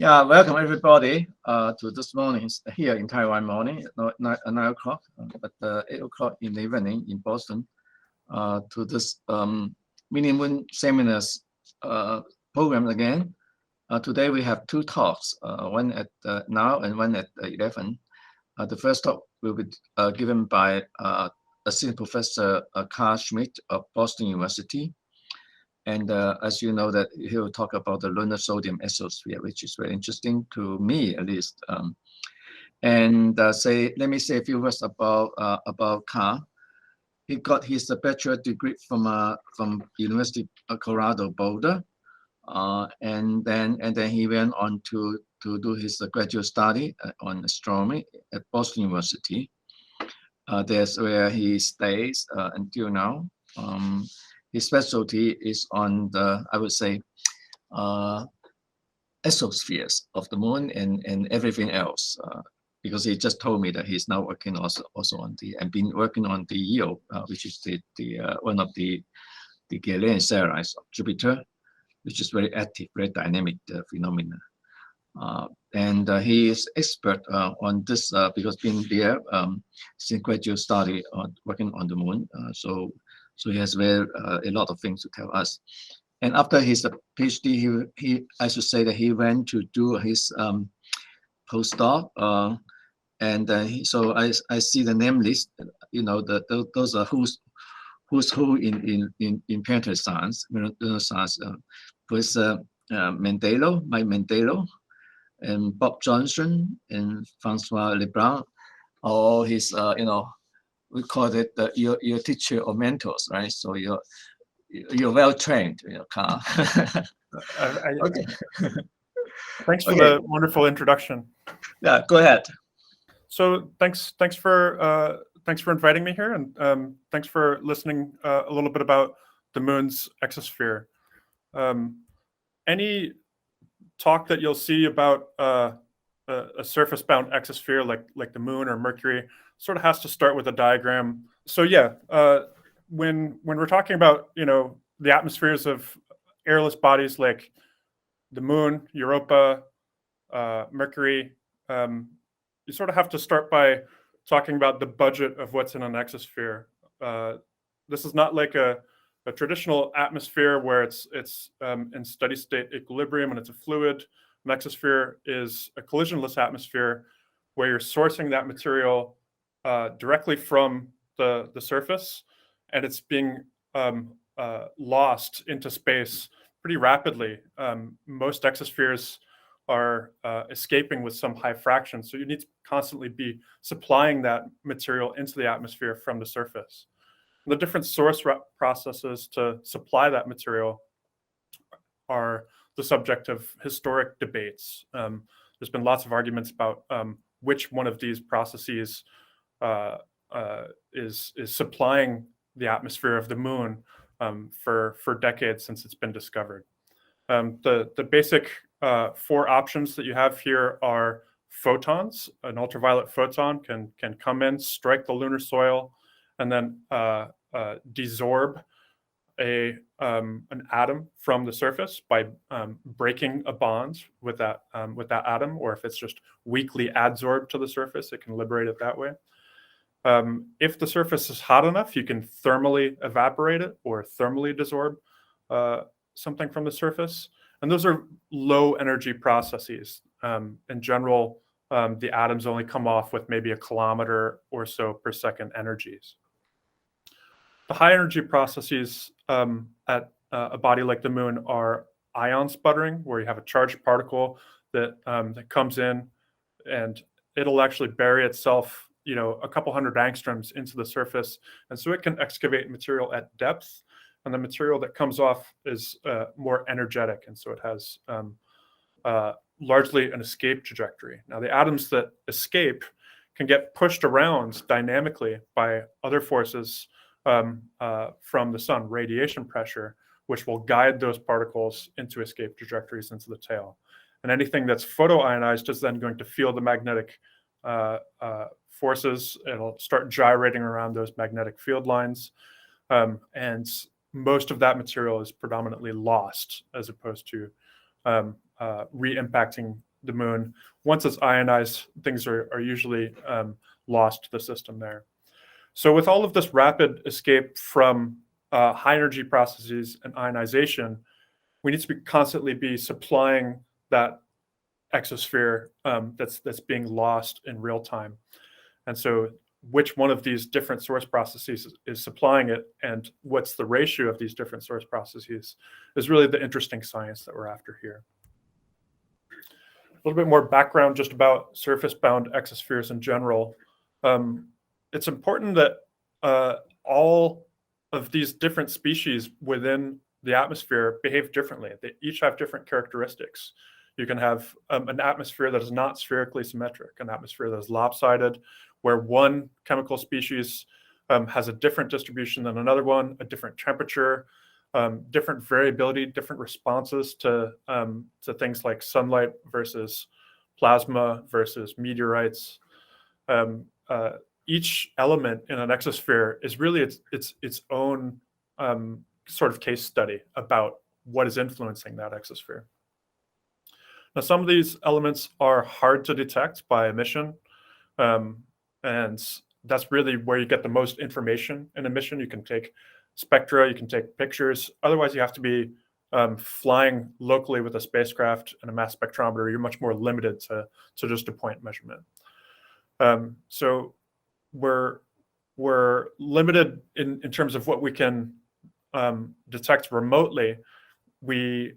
Yeah, welcome everybody to this morning here in Taiwan morning, 9 o'clock, but 8 o'clock in the evening in Boston to this mini moon seminars program again. Today we have two talks, one at now and one at 11. The first talk will be given by Assistant Professor Carl Schmidt of Boston University. And as you know, that he will talk about the lunar sodium exosphere, which is very interesting to me, at least. Let me say a few words about Carl. He got his bachelor degree from University of Colorado Boulder, and then he went on to do his graduate study on astronomy at Boston University. That's where he stays until now. His specialty is on the, I would say, exospheres of the moon and everything else. Because he just told me that he's now working also on and been working on the Io, which is the one of the Galilean satellites of Jupiter, which is very active, very dynamic phenomena. He is expert on this because being there since graduate study working on the moon. So he has a lot of things to tell us. And after his PhD, I should say that he went to do his postdoc. So I see the name list. You know, those are who's who in planetary science, lunar science. Professor Mike Mandelo, and Bob Johnson and Francois Lebrun. All his we call it your teacher or mentors, right? So you're well trained, Carl. Okay. Thanks for the wonderful introduction. Yeah, go ahead. So thanks for inviting me here, and thanks for listening a little bit about the moon's exosphere. Any talk that you'll see about a surface-bound exosphere like the moon or Mercury sort of has to start with a diagram. So yeah, when we're talking about the atmospheres of airless bodies like the moon, Europa, Mercury, you sort of have to start by talking about the budget of what's in an exosphere. This is not like a traditional atmosphere where it's in steady state equilibrium and it's a fluid. An exosphere is a collisionless atmosphere where you're sourcing that material directly from the surface, and it's being lost into space pretty rapidly. Most exospheres are escaping with some high fraction, so you need to constantly be supplying that material into the atmosphere from the surface. The different source processes to supply that material are the subject of historic debates. There's been lots of arguments about which one of these processes is supplying the atmosphere of the moon for decades since it's been discovered. The basic four options that you have here are photons. An ultraviolet photon can come in, strike the lunar soil, and then desorb an atom from the surface by breaking a bond with that atom, or if it's just weakly adsorbed to the surface, it can liberate it that way. If the surface is hot enough, you can thermally evaporate it or thermally desorb something from the surface. And those are low energy processes. In general, the atoms only come off with maybe 1 kilometer or so per second energies. The high energy processes at a body like the moon are ion sputtering, where you have a charged particle that comes in, and it'll actually bury itself a couple hundred angstroms into the surface, and so it can excavate material at depth, and the material that comes off is more energetic, and so it has largely an escape trajectory. Now, the atoms that escape can get pushed around dynamically by other forces from the sun, radiation pressure, which will guide those particles into escape trajectories into the tail. And anything that's photoionized is then going to feel the magnetic forces. It'll start gyrating around those magnetic field lines. And most of that material is predominantly lost as opposed to re-impacting the moon. Once it's ionized, things are usually lost to the system there. So with all of this rapid escape from high energy processes and ionization, we need to constantly be supplying that exosphere that's being lost in real time. And so which one of these different source processes is supplying it and what's the ratio of these different source processes is really the interesting science that we're after here. A little bit more background just about surface-bound exospheres in general. It's important that all of these different species within the atmosphere behave differently. They each have different characteristics. You can have an atmosphere that is not spherically symmetric, an atmosphere that is lopsided, where one chemical species has a different distribution than another one, a different temperature, different variability, different responses to things like sunlight versus plasma versus meteorites. Each element in an exosphere is really its own sort of case study about what is influencing that exosphere. Now, some of these elements are hard to detect by emission, and that's really where you get the most information in emission. You can take spectra, you can take pictures. Otherwise, you have to be flying locally with a spacecraft and a mass spectrometer. You're much more limited to just a point measurement. So we're limited in terms of what we can detect remotely. We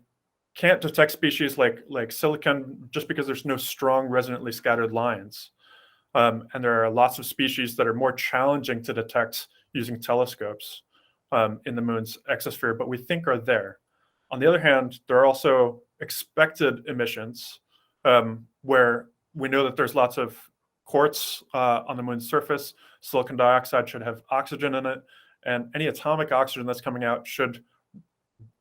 can't detect species like silicon just because there's no strong resonantly scattered lines. And there are lots of species that are more challenging to detect using telescopes in the moon's exosphere, but we think are there. On the other hand, there are also expected emissions where we know that there's lots of quartz on the moon's surface. Silicon dioxide should have oxygen in it, and any atomic oxygen that's coming out should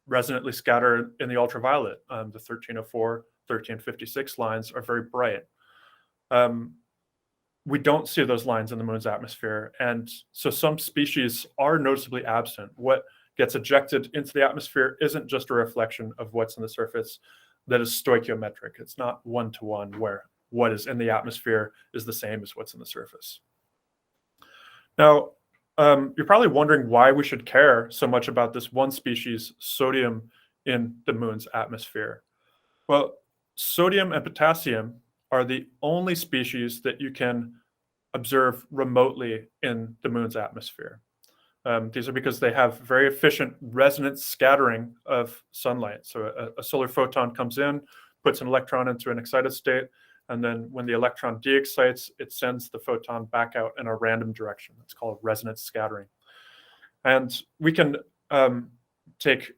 resonantly scatter in the ultraviolet. The 1304, 1356 lines are very bright. We don't see those lines in the moon's atmosphere, and so some species are noticeably absent. What gets ejected into the atmosphere isn't just a reflection of what's in the surface, that is stoichiometric. It's not one-to-one where what is in the atmosphere is the same as what's in the surface. Now, you're probably wondering why we should care so much about this one species, sodium, in the moon's atmosphere. Well, sodium and potassium are the only species that you can observe remotely in the moon's atmosphere. These are because they have very efficient resonant scattering of sunlight. So a solar photon comes in, puts an electron into an excited state, and then when the electron de-excites, it sends the photon back out in a random direction. It's called resonance scattering. And we can take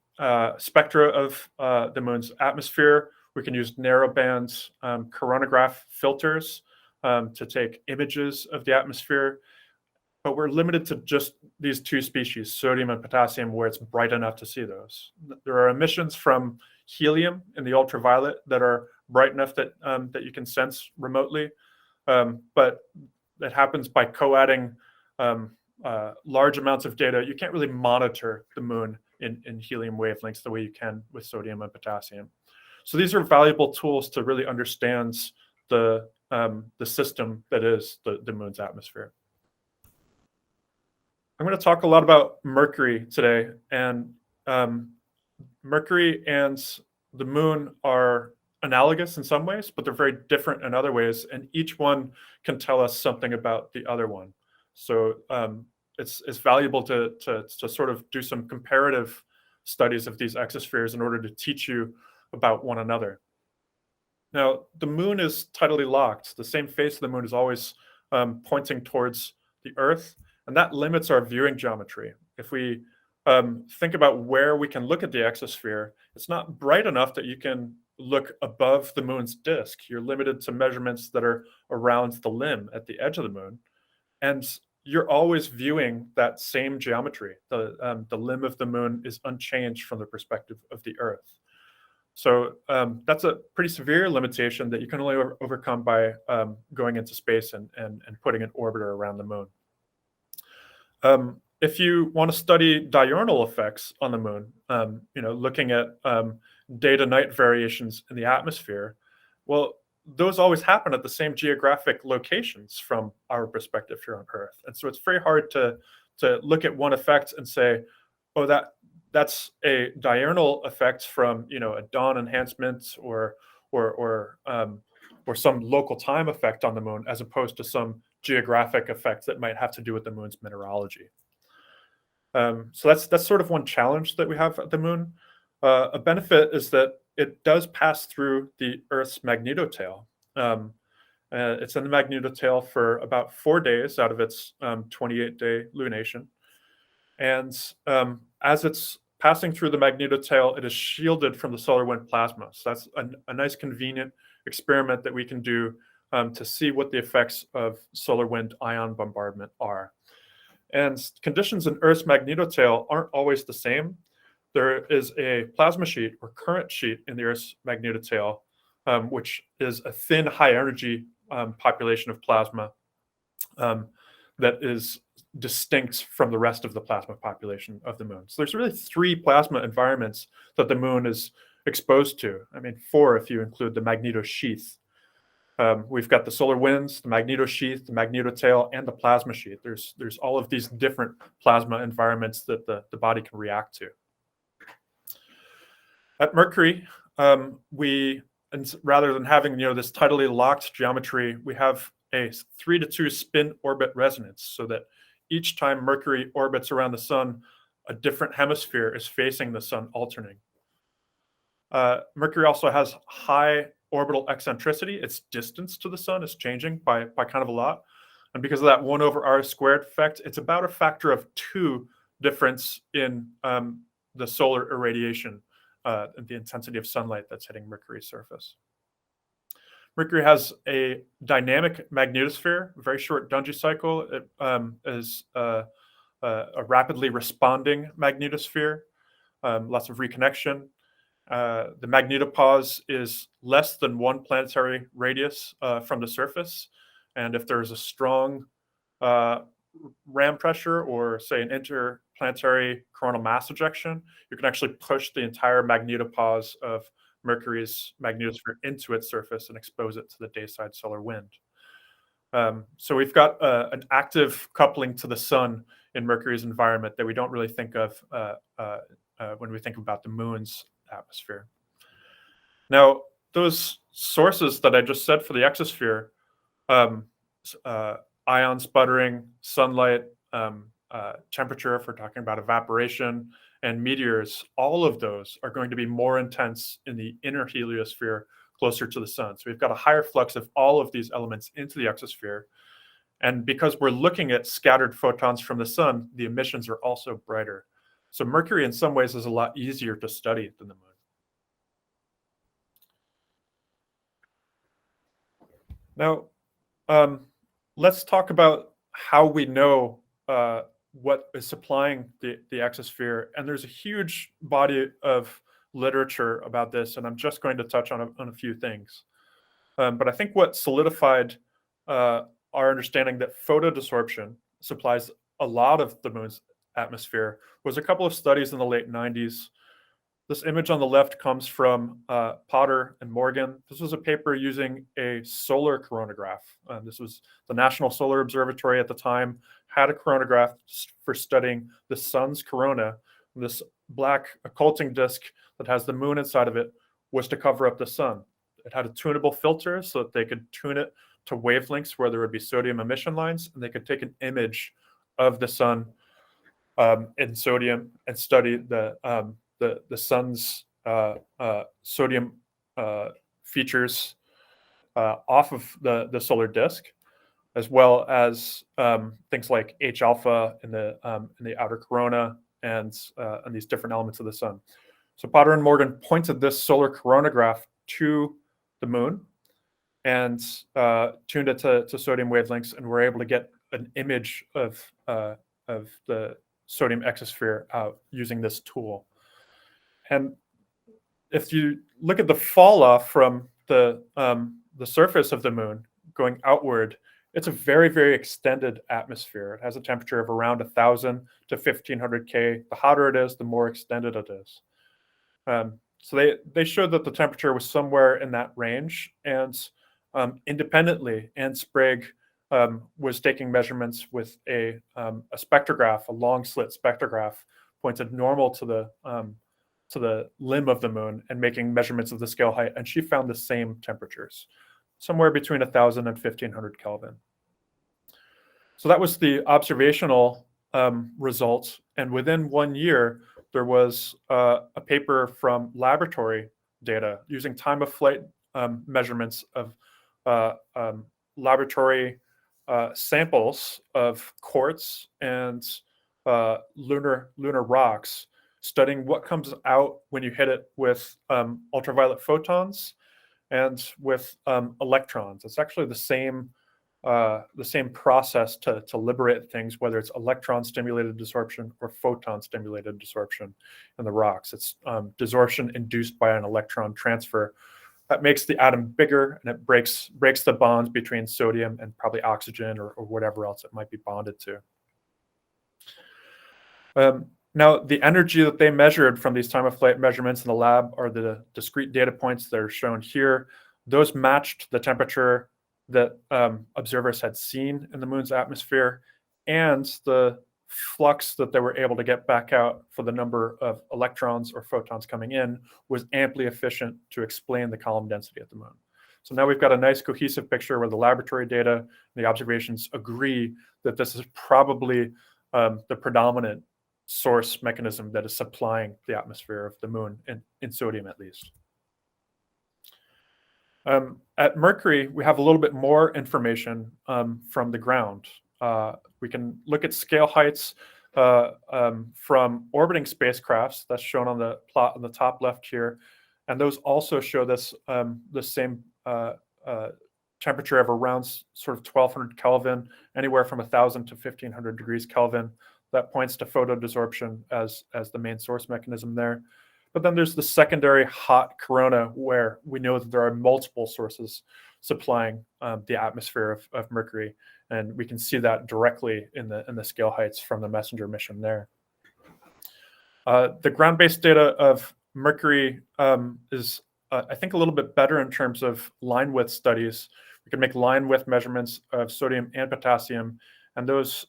spectra of the moon's atmosphere. We can use narrowband coronagraph filters to take images of the atmosphere. But we're limited to just these two species, sodium and potassium, where it's bright enough to see those. There are emissions from helium in the ultraviolet that are bright enough that you can sense remotely, but that happens by co-adding large amounts of data. You can't really monitor the moon in helium wavelengths the way you can with sodium and potassium. So these are valuable tools to really understand the system that is the moon's atmosphere. I'm going to talk a lot about Mercury today, and Mercury and the moon are analogous in some ways, but they're very different in other ways, and each one can tell us something about the other one. So it's valuable to sort of do some comparative studies of these exospheres in order to teach you about one another. Now, the moon is tidally locked. The same face of the moon is always pointing towards the Earth, and that limits our viewing geometry. If we think about where we can look at the exosphere, it's not bright enough that you can look above the moon's disk. You're limited to measurements that are around the limb at the edge of the moon. And you're always viewing that same geometry. The limb of the moon is unchanged from the perspective of the Earth. So that's a pretty severe limitation that you can only overcome by going into space and putting an orbiter around the moon. If you want to study diurnal effects on the moon, looking at day to night variations in the atmosphere, well, those always happen at the same geographic locations from our perspective here on Earth. And so it's very hard to look at one effect and say, oh, that's a diurnal effect from, you know, a dawn enhancement or some local time effect on the moon, as opposed to some geographic effect that might have to do with the moon's mineralogy. So that's sort of one challenge that we have at the moon. A benefit is that it does pass through the Earth's magnetotail. It's in the magnetotail for about 4 days out of its 28-day lunation. And as it's passing through the magnetotail, it is shielded from the solar wind plasma. So that's a nice, convenient experiment that we can do to see what the effects of solar wind ion bombardment are. And conditions in Earth's magnetotail aren't always the same. There is a plasma sheet or current sheet in the Earth's magnetotail, which is a thin, high-energy population of plasma that is distinct from the rest of the plasma population of the moon. So there's really 3 plasma environments that the moon is exposed to. I mean, 4 if you include the magnetosheath. We've got the solar winds, the magnetosheath, the magnetotail, and the plasma sheet. There's all of these different plasma environments that the body can react to. At Mercury, rather than having, you know, this tidally locked geometry, we have a 3-to-2 spin orbit resonance, so that each time Mercury orbits around the sun, a different hemisphere is facing the sun, alternating. Mercury also has high orbital eccentricity. Its distance to the sun is changing by kind of a lot. And because of that 1/r² effect, it's about a factor of 2 difference in the solar irradiation and the intensity of sunlight that's hitting Mercury's surface. Mercury has a dynamic magnetosphere, a very short Dungy cycle. It is a rapidly responding magnetosphere, lots of reconnection. The magnetopause is less than 1 planetary radius from the surface. And if there's a strong ram pressure or, say, an interplanetary coronal mass ejection, you can actually push the entire magnetopause of Mercury's magnetosphere into its surface and expose it to the dayside solar wind. So we've got an active coupling to the sun in Mercury's environment that we don't really think of when we think about the moon's atmosphere. Now, those sources that I just said for the exosphere, ion sputtering, sunlight, temperature, if we're talking about evaporation, and meteors, all of those are going to be more intense in the inner heliosphere closer to the sun. So we've got a higher flux of all of these elements into the exosphere. And because we're looking at scattered photons from the sun, the emissions are also brighter. So Mercury in some ways is a lot easier to study than the moon. Now, let's talk about how we know what is supplying the exosphere. And there's a huge body of literature about this, and I'm just going to touch on a few things. But I think what solidified our understanding that photodesorption supplies a lot of the moon's atmosphere was a couple of studies in the late 90s. This image on the left comes from Potter and Morgan. This was a paper using a solar coronagraph. This was the National Solar Observatory at the time, had a coronagraph for studying the sun's corona. This black occulting disk that has the moon inside of it was to cover up the sun. It had a tunable filter so that they could tune it to wavelengths where there would be sodium emission lines, and they could take an image of the sun in sodium and study the sun's sodium features off of the solar disk, as well as things like H alpha in the outer corona and these different elements of the sun. So Potter and Morgan pointed this solar coronagraph to the moon and tuned it to sodium wavelengths, and were able to get an image of the sodium exosphere out using this tool. And if you look at the fall off from the surface of the moon going outward, it's a very, very extended atmosphere. It has a temperature of around 1,000 to 1,500 K. The hotter it is, the more extended it is. So they showed that the temperature was somewhere in that range. And independently, and Sprague was taking measurements with a spectrograph, a long slit spectrograph, pointed normal to the limb of the moon, and making measurements of the scale height, and she found the same temperatures, somewhere between 1,000 and 1,500 Kelvin. So that was the observational results, and within 1 year, there was a paper from laboratory data using time of flight measurements of laboratory samples of quartz and lunar rocks, studying what comes out when you hit it with ultraviolet photons and with electrons. It's actually the same process to liberate things, whether it's electron-stimulated desorption or photon-stimulated desorption in the rocks. It's desorption induced by an electron transfer that makes the atom bigger, and it breaks the bonds between sodium and probably oxygen or whatever else it might be bonded to. Now, the energy that they measured from these time-of-flight measurements in the lab are the discrete data points that are shown here. Those matched the temperature that observers had seen in the moon's atmosphere, and the flux that they were able to get back out for the number of electrons or photons coming in was amply efficient to explain the column density at the moon. So now we've got a nice cohesive picture where the laboratory data and the observations agree that this is probably the predominant source mechanism that is supplying the atmosphere of the moon, in sodium at least. At Mercury, we have a little bit more information from the ground. We can look at scale heights from orbiting spacecrafts. That's shown on the plot on the top left here. And those also show this the same temperature of around sort of 1,200 Kelvin, anywhere from 1,000 to 1,500 degrees Kelvin. That points to photodesorption as the main source mechanism there. But then there's the secondary hot corona, where we know that there are multiple sources supplying the atmosphere of Mercury, and we can see that directly in the scale heights from the MESSENGER mission there. The ground-based data of Mercury is, I think, a little bit better in terms of line width studies. We can make line width measurements of sodium and potassium, and those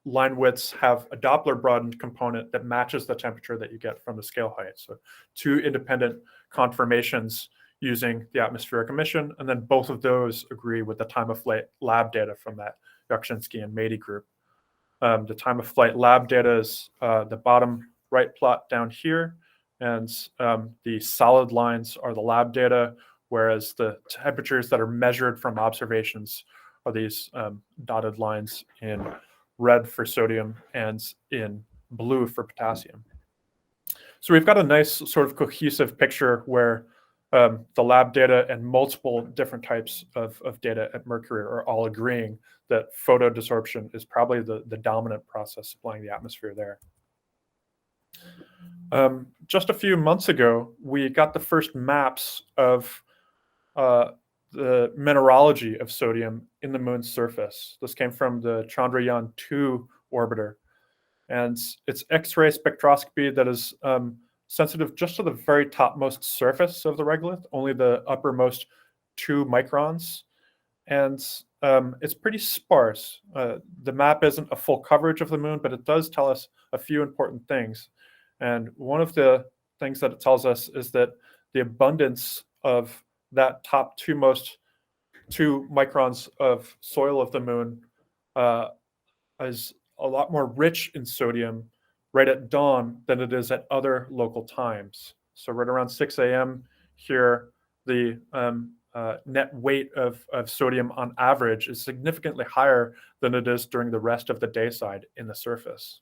line widths have a Doppler broadened component that matches the temperature that you get from the scale height. So 2 independent confirmations using the atmospheric emission, and then both of those agree with the time of flight lab data from that Yakshinsky and Mady group. The time of flight lab data is the bottom right plot down here, and the solid lines are the lab data, whereas the temperatures that are measured from observations are these dotted lines in red for sodium and in blue for potassium. So we've got a nice sort of cohesive picture where the lab data and multiple different types of data at Mercury are all agreeing that photodesorption is probably the dominant process supplying the atmosphere there. Just a few months ago, we got the first maps of the mineralogy of sodium in the moon's surface. This came from the Chandrayaan-2 orbiter. And it's X-ray spectroscopy that is sensitive just to the very topmost surface of the regolith, only the uppermost 2 microns. And it's pretty sparse. The map isn't a full coverage of the moon, but it does tell us a few important things. And one of the things that it tells us is that the abundance of that top 2 microns of soil of the moon is a lot more rich in sodium right at dawn than it is at other local times. So right around 6 a.m. here, the net weight of sodium on average is significantly higher than it is during the rest of the day side in the surface.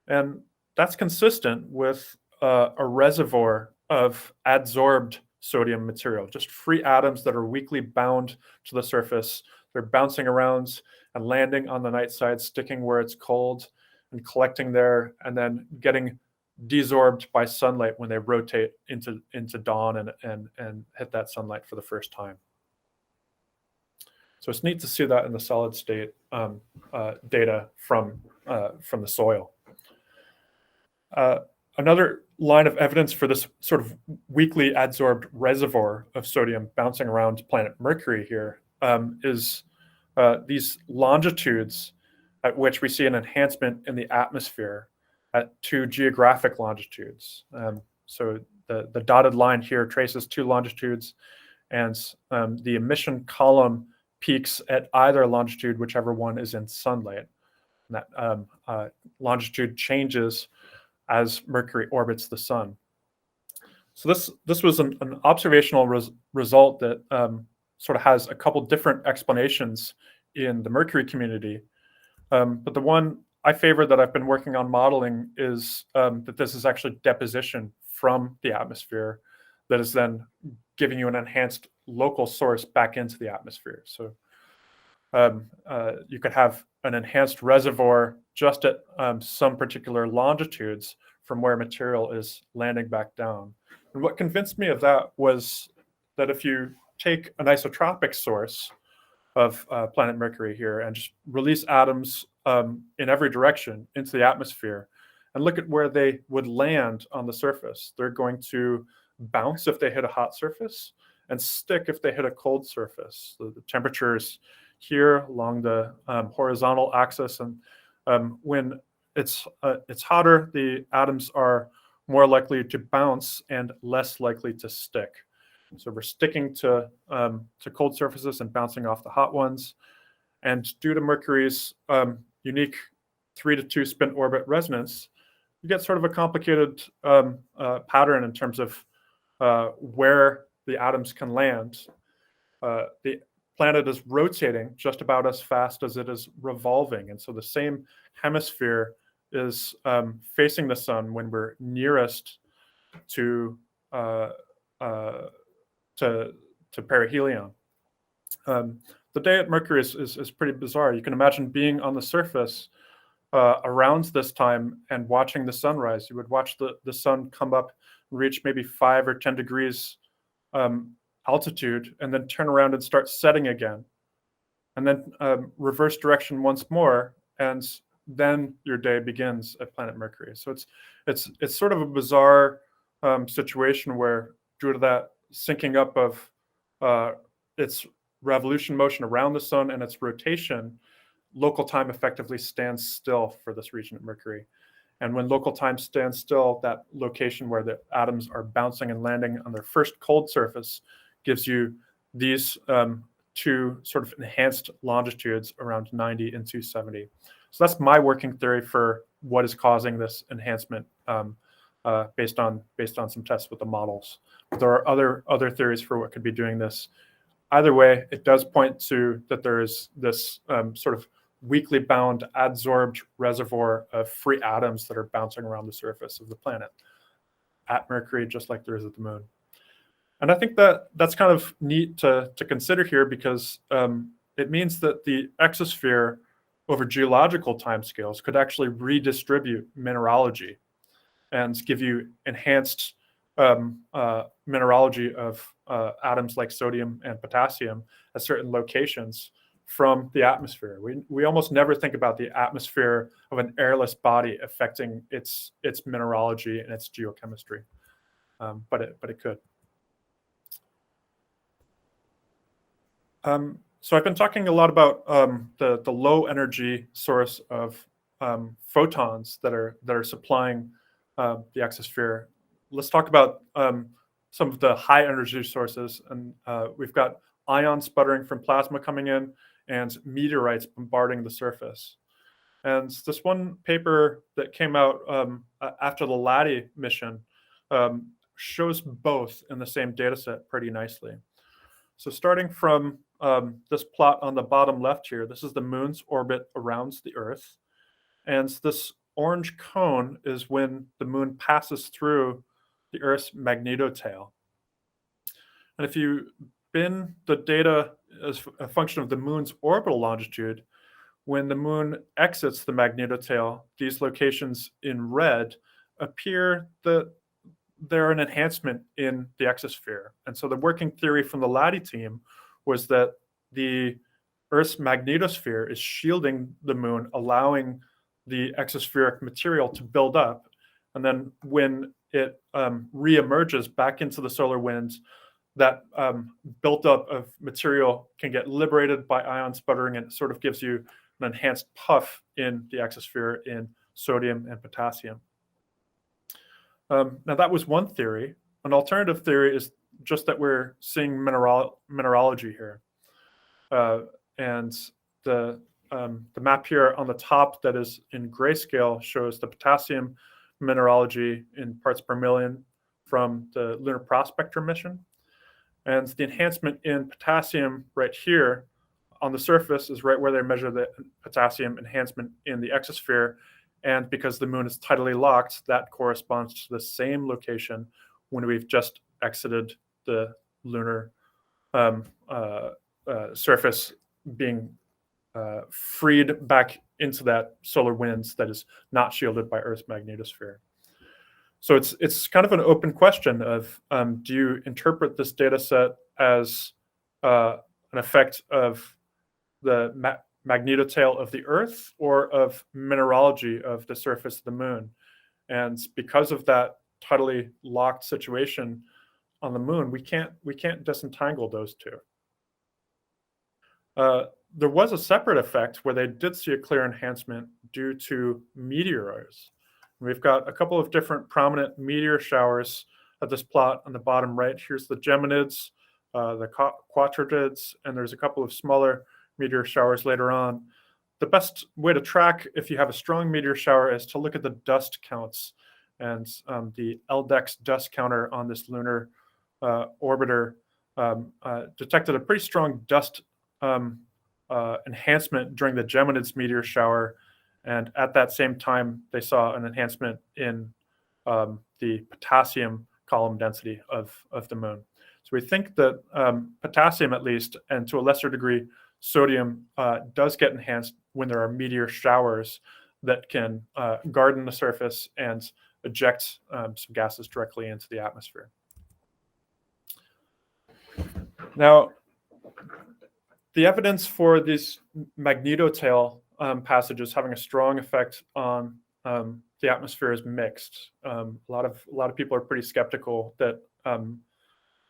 And that's consistent with a reservoir of adsorbed sodium material, just free atoms that are weakly bound to the surface. They're bouncing around and landing on the night side, sticking where it's cold and collecting there, and then getting desorbed by sunlight when they rotate into dawn and hit that sunlight for the first time. So it's neat to see that in the solid state data from the soil. Another line of evidence for this sort of weakly adsorbed reservoir of sodium bouncing around planet Mercury here is these longitudes at which we see an enhancement in the atmosphere at 2 geographic longitudes. So the dotted line here traces 2 longitudes, and the emission column peaks at either longitude, whichever one is in sunlight. And that longitude changes as Mercury orbits the sun. So this was an observational result that sort of has a couple different explanations in the Mercury community. But the one I favor that I've been working on modeling is that this is actually deposition from the atmosphere that is then giving you an enhanced local source back into the atmosphere. So you could have an enhanced reservoir just at some particular longitudes from where material is landing back down. And what convinced me of that was that if you take an isotropic source of planet Mercury here and just release atoms in every direction into the atmosphere and look at where they would land on the surface, they're going to bounce if they hit a hot surface and stick if they hit a cold surface. So the temperatures here along the horizontal axis, and when it's hotter, the atoms are more likely to bounce and less likely to stick. So we're sticking to cold surfaces and bouncing off the hot ones. And due to Mercury's unique 3-2 spin orbit resonance, you get sort of a complicated pattern in terms of where the atoms can land. The planet is rotating just about as fast as it is revolving. And so the same hemisphere is facing the sun when we're nearest to perihelion. The day at Mercury is pretty bizarre. You can imagine being on the surface around this time and watching the sunrise. You would watch the sun come up and reach maybe 5 or 10 degrees altitude and then turn around and start setting again. And then reverse direction once more, and then your day begins at planet Mercury. So it's sort of a bizarre situation where, due to that syncing up of its revolution motion around the sun and its rotation, local time effectively stands still for this region at Mercury. And when local time stands still, that location where the atoms are bouncing and landing on their first cold surface gives you these 2 sort of enhanced longitudes around 90 and 270. So that's my working theory for what is causing this enhancement based on some tests with the models. But there are other theories for what could be doing this. Either way, it does point to that there is this sort of weakly bound adsorbed reservoir of free atoms that are bouncing around the surface of the planet at Mercury, just like there is at the moon. And I think that that's kind of neat to consider here, because it means that the exosphere over geological timescales could actually redistribute mineralogy and give you enhanced mineralogy of atoms like sodium and potassium at certain locations from the atmosphere. We almost never think about the atmosphere of an airless body affecting its mineralogy and its geochemistry, but it could. So I've been talking a lot about the low energy source of photons that are supplying the exosphere. Let's talk about some of the high energy sources, and we've got ion sputtering from plasma coming in and meteorites bombarding the surface. And this one paper that came out after the LADI mission shows both in the same data set pretty nicely. So starting from this plot on the bottom left here, this is the moon's orbit around the Earth. And this orange cone is when the moon passes through the Earth's magnetotail. And if you bin the data as a function of the moon's orbital longitude, when the moon exits the magnetotail, these locations in red appear that they're an enhancement in the exosphere. And so the working theory from the LADI team was that the Earth's magnetosphere is shielding the moon, allowing the exospheric material to build up. And then when it reemerges back into the solar winds, that buildup of material can get liberated by ion sputtering, and it sort of gives you an enhanced puff in the exosphere in sodium and potassium. Now, that was one theory. An alternative theory is just that we're seeing mineralogy here. And the map here on the top that is in grayscale shows the potassium mineralogy in parts per million from the Lunar Prospector mission. And the enhancement in potassium right here on the surface is right where they measure the potassium enhancement in the exosphere. And because the moon is tidally locked, that corresponds to the same location when we've just exited the lunar surface, being freed back into that solar winds that is not shielded by Earth's magnetosphere. So it's kind of an open question of, do you interpret this data set as an effect of the magnetotail of the Earth or of mineralogy of the surface of the moon? And because of that tidally locked situation on the moon, we can't disentangle those two. There was a separate effect where they did see a clear enhancement due to meteors. We've got a couple of different prominent meteor showers at this plot on the bottom right. Here's the Geminids, the Quadratids, and there's a couple of smaller meteor showers later on. The best way to track if you have a strong meteor shower is to look at the dust counts. And the LDEX dust counter on this lunar orbiter detected a pretty strong dust enhancement during the Geminids meteor shower. And at that same time, they saw an enhancement in the potassium column density of the moon. So we think that potassium, at least, and to a lesser degree, sodium does get enhanced when there are meteor showers that can garden the surface and eject some gases directly into the atmosphere. Now, the evidence for these magnetotail passages having a strong effect on the atmosphere is mixed. A lot of people are pretty skeptical that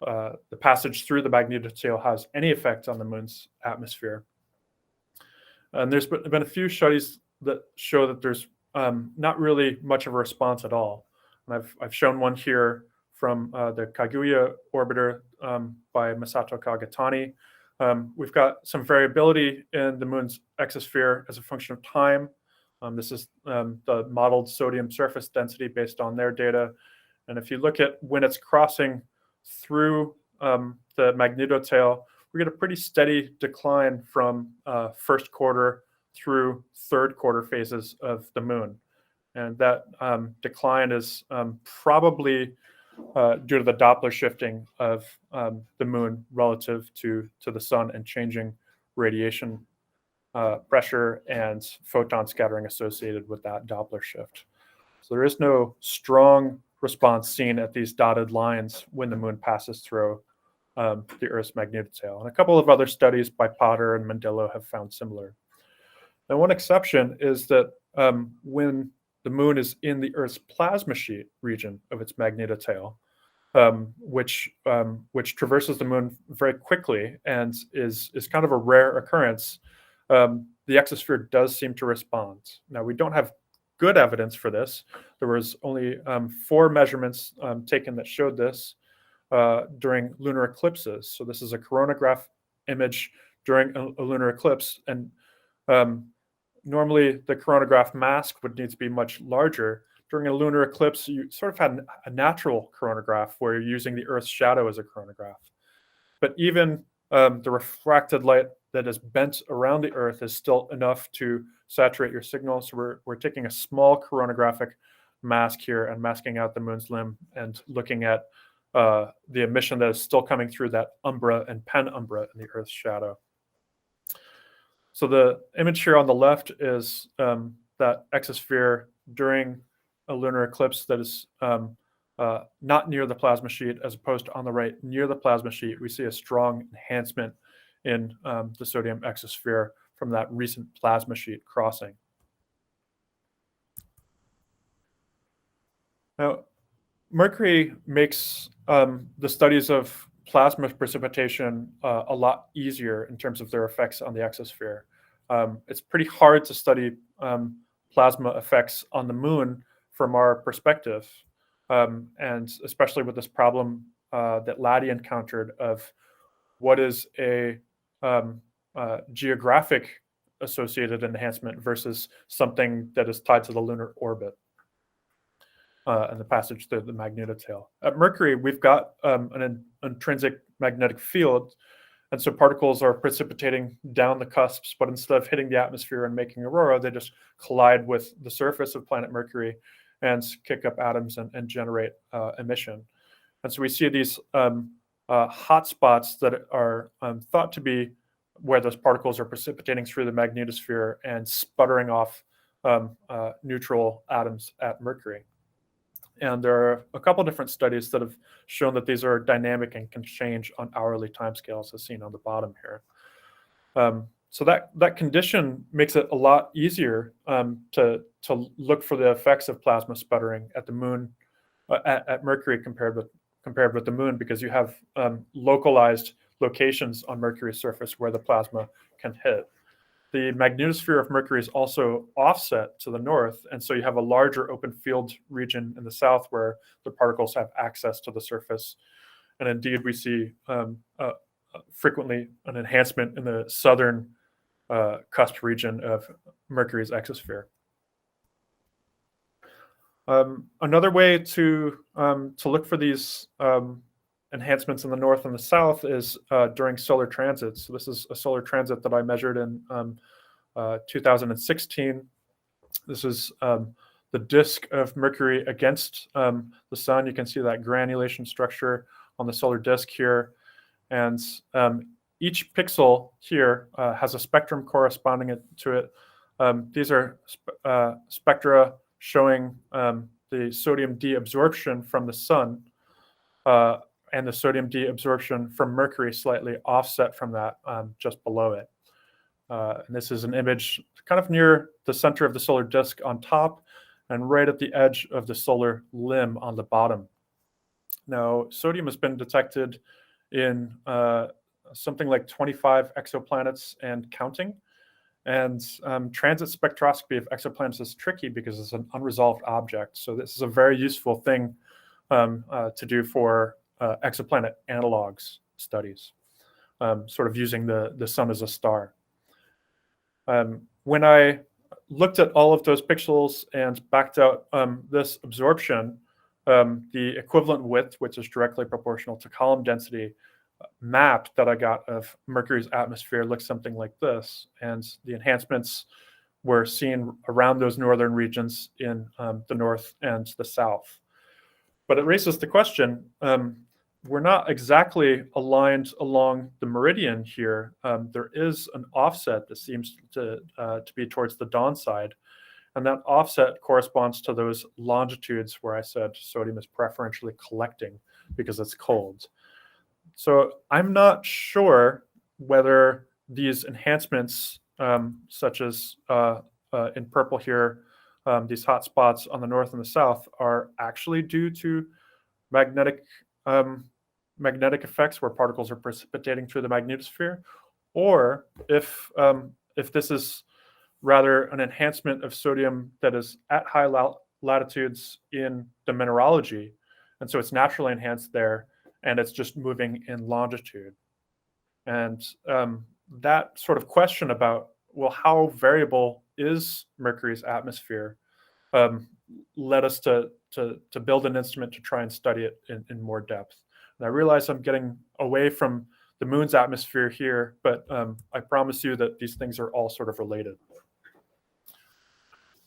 the passage through the magnetotail has any effect on the moon's atmosphere. And there's been a few studies that show that there's not really much of a response at all. And I've shown one here from the Kaguya orbiter by Masato Kagetani. We've got some variability in the moon's exosphere as a function of time. This is the modeled sodium surface density based on their data. And if you look at when it's crossing through the magnetotail, we get a pretty steady decline from first quarter through third quarter phases of the moon. And that decline is probably due to the Doppler shifting of the moon relative to the sun and changing radiation pressure and photon scattering associated with that Doppler shift. So there is no strong response seen at these dotted lines when the moon passes through the Earth's magnetotail. And a couple of other studies by Potter and Mandillo have found similar. Now, one exception is that when the moon is in the Earth's plasma sheet region of its magnetotail, which traverses the moon very quickly and is kind of a rare occurrence, the exosphere does seem to respond. Now, we don't have good evidence for this. There was only 4 measurements taken that showed this during lunar eclipses. So this is a coronagraph image during a lunar eclipse, and normally the coronagraph mask would need to be much larger. During a lunar eclipse, you sort of had a natural coronagraph where you're using the Earth's shadow as a coronagraph. But even the refracted light that is bent around the Earth is still enough to saturate your signal. So we're taking a small coronagraphic mask here and masking out the moon's limb and looking at the emission that is still coming through that umbra and penumbra in the Earth's shadow. So the image here on the left is that exosphere during a lunar eclipse that is not near the plasma sheet, as opposed to on the right near the plasma sheet. We see a strong enhancement in the sodium exosphere from that recent plasma sheet crossing. Now, Mercury makes the studies of plasma precipitation a lot easier in terms of their effects on the exosphere. It's pretty hard to study plasma effects on the moon from our perspective, and especially with this problem that Laddie encountered of what is a geographic associated enhancement versus something that is tied to the lunar orbit and the passage through the magnetotail. At Mercury, we've got an intrinsic magnetic field, and so particles are precipitating down the cusps, but instead of hitting the atmosphere and making aurora, they just collide with the surface of planet Mercury and kick up atoms and generate emission. And so we see these hot spots that are thought to be where those particles are precipitating through the magnetosphere and sputtering off neutral atoms at Mercury. And there are a couple different studies that have shown that these are dynamic and can change on hourly timescales, as seen on the bottom here. So that condition makes it a lot easier to look for the effects of plasma sputtering at the moon, at Mercury compared with the moon, because you have localized locations on Mercury's surface where the plasma can hit. The magnetosphere of Mercury is also offset to the north, and so you have a larger open field region in the south where the particles have access to the surface. And indeed, we see frequently an enhancement in the southern cusp region of Mercury's exosphere. Another way to look for these enhancements in the north and the south is during solar transits. So this is a solar transit that I measured in 2016. This is the disk of Mercury against the sun. You can see that granulation structure on the solar disk here. And each pixel here has a spectrum corresponding to it. These are spectra showing the sodium deabsorption from the sun and the sodium deabsorption from Mercury slightly offset from that just below it. And this is an image kind of near the center of the solar disk on top and right at the edge of the solar limb on the bottom. Now, sodium has been detected in something like 25 exoplanets and counting. And transit spectroscopy of exoplanets is tricky because it's an unresolved object. So this is a very useful thing to do for exoplanet analogs studies, sort of using the sun as a star. When I looked at all of those pixels and backed out this absorption, the equivalent width, which is directly proportional to column density, map that I got of Mercury's atmosphere looks something like this. And the enhancements were seen around those northern regions in the north and the south. But it raises the question, we're not exactly aligned along the meridian here. There is an offset that seems to be towards the dawn side. And that offset corresponds to those longitudes where I said sodium is preferentially collecting because it's cold. So I'm not sure whether these enhancements, such as in purple here, these hot spots on the north and the south, are actually due to magnetic effects where particles are precipitating through the magnetosphere, or if this is rather an enhancement of sodium that is at high latitudes in the mineralogy, and so it's naturally enhanced there, and it's just moving in longitude. And that sort of question about, well, how variable is Mercury's atmosphere, led us to build an instrument to try and study it in more depth. And I realize I'm getting away from the moon's atmosphere here, but I promise you that these things are all sort of related.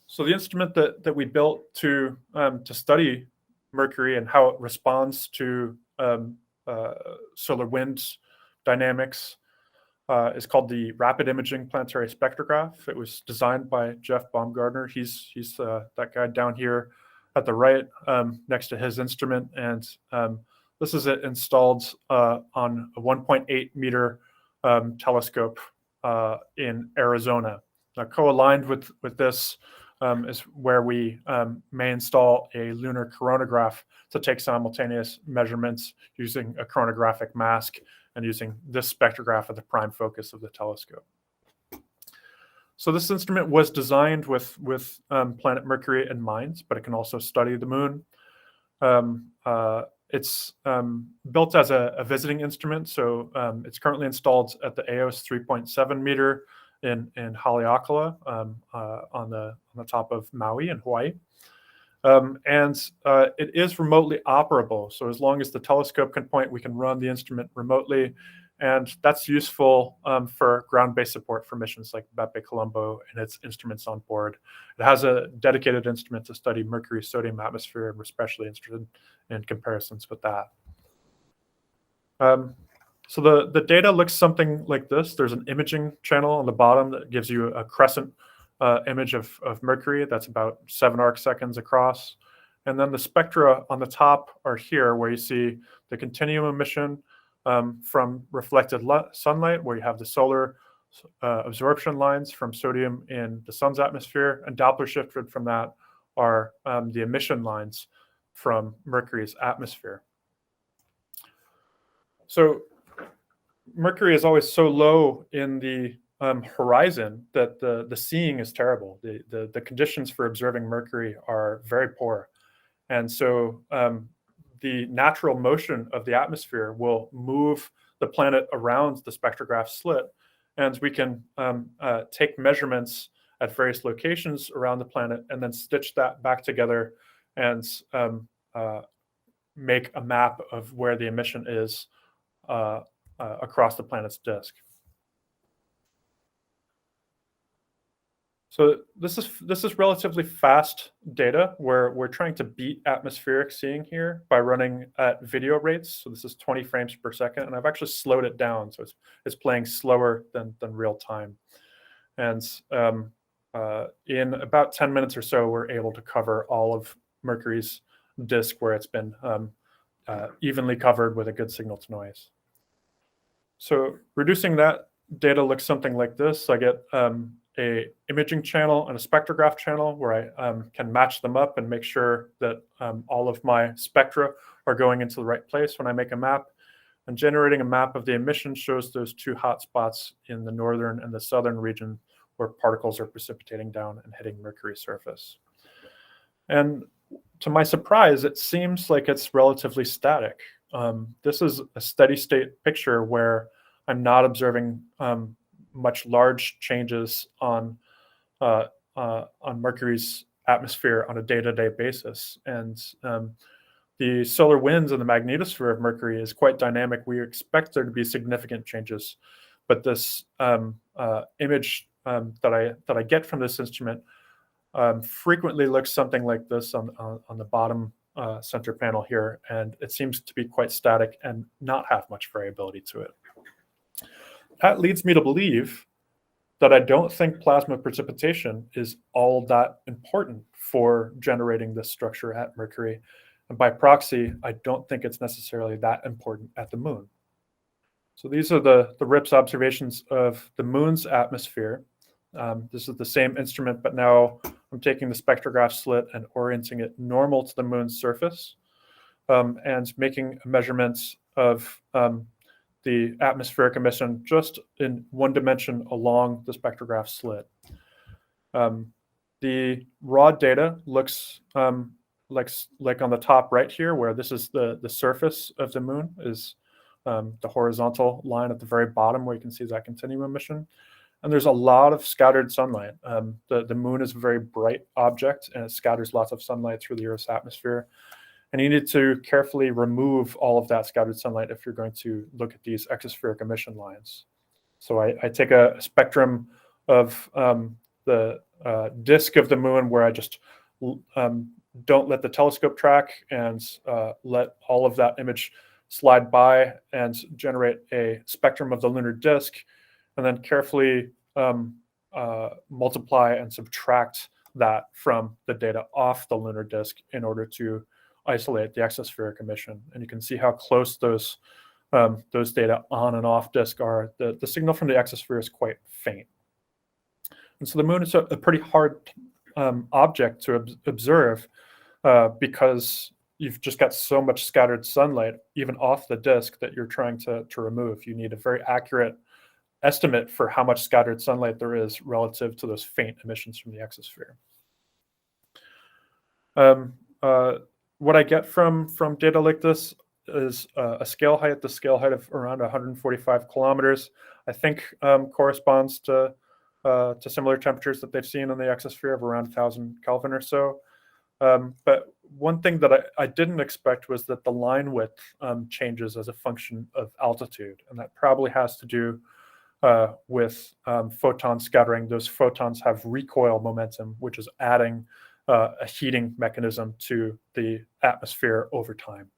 So the instrument that we built to study Mercury and how it responds to solar wind dynamics is called the Rapid Imaging Planetary Spectrograph. It was designed by Jeff Baumgartner. He's that guy down here at the right next to his instrument. And this is it installed on a 1.8 meter telescope in Arizona. Now, co-aligned with this is where we may install a lunar coronagraph to take simultaneous measurements using a chronographic mask and using this spectrograph at the prime focus of the telescope. So this instrument was designed with planet Mercury in mind, but it can also study the moon. It's built as a visiting instrument, so it's currently installed at the EOS 3.7 meter in Haleakala on the top of Maui in Hawaii. It is remotely operable, so as long as the telescope can point, we can run the instrument remotely, and that's useful for ground-based support for missions like Bepi Colombo and its instruments on board. It has a dedicated instrument to study Mercury's sodium atmosphere, and we're especially interested in comparisons with that. So the data looks something like this. There's an imaging channel on the bottom that gives you a crescent image of Mercury that's about 7 arc seconds across. And then the spectra on the top are here, where you see the continuum emission from reflected sunlight, where you have the solar absorption lines from sodium in the sun's atmosphere, and Doppler shifted from that are the emission lines from Mercury's atmosphere. So Mercury is always so low in the horizon that the seeing is terrible. The conditions for observing Mercury are very poor. And so the natural motion of the atmosphere will move the planet around the spectrograph slit, and we can take measurements at various locations around the planet and then stitch that back together and make a map of where the emission is across the planet's disk. So this is relatively fast data where we're trying to beat atmospheric seeing here by running at video rates. So this is 20 frames per second, and I've actually slowed it down, so it's playing slower than real time. And in about 10 minutes or so, we're able to cover all of Mercury's disk where it's been evenly covered with a good signal to noise. So reducing that data looks something like this. I get a imaging channel and a spectrograph channel where I can match them up and make sure that all of my spectra are going into the right place when I make a map. And generating a map of the emission shows those two hot spots in the northern and the southern region where particles are precipitating down and hitting Mercury's surface. And to my surprise, it seems like it's relatively static. This is a steady state picture where I'm not observing much large changes on Mercury's atmosphere on a day-to-day basis. And the solar winds and the magnetosphere of Mercury is quite dynamic. We expect there to be significant changes, but this image that I get from this instrument frequently looks something like this on the bottom center panel here, and it seems to be quite static and not have much variability to it. That leads me to believe that I don't think plasma precipitation is all that important for generating this structure at Mercury. And by proxy, I don't think it's necessarily that important at the moon. So these are the RIPS observations of the moon's atmosphere. This is the same instrument, but now I'm taking the spectrograph slit and orienting it normal to the moon's surface and making measurements of the atmospheric emission just in one dimension along the spectrograph slit. The raw data looks like on the top right here, where this is the surface of the moon, is the horizontal line at the very bottom where you can see that continuum emission. And there's a lot of scattered sunlight. The moon is a very bright object, and it scatters lots of sunlight through the Earth's atmosphere. And you need to carefully remove all of that scattered sunlight if you're going to look at these exospheric emission lines. So I take a spectrum of the disk of the moon where I just don't let the telescope track and let all of that image slide by and generate a spectrum of the lunar disk, and then carefully multiply and subtract that from the data off the lunar disk in order to isolate the exospheric emission. And you can see how close those data on and off disk are. The signal from the exosphere is quite faint. And so the moon is a pretty hard object to observe because you've just got so much scattered sunlight, even off the disk, that you're trying to remove. You need a very accurate estimate for how much scattered sunlight there is relative to those faint emissions from the exosphere. What I get from data like this is a scale height, the scale height of around 145 kilometers, I think corresponds to similar temperatures that they've seen in the exosphere of around 1,000 Kelvin or so. But one thing that I didn't expect was that the line width changes as a function of altitude, and that probably has to do with photon scattering. Those photons have recoil momentum, which is adding a heating mechanism to the atmosphere over time.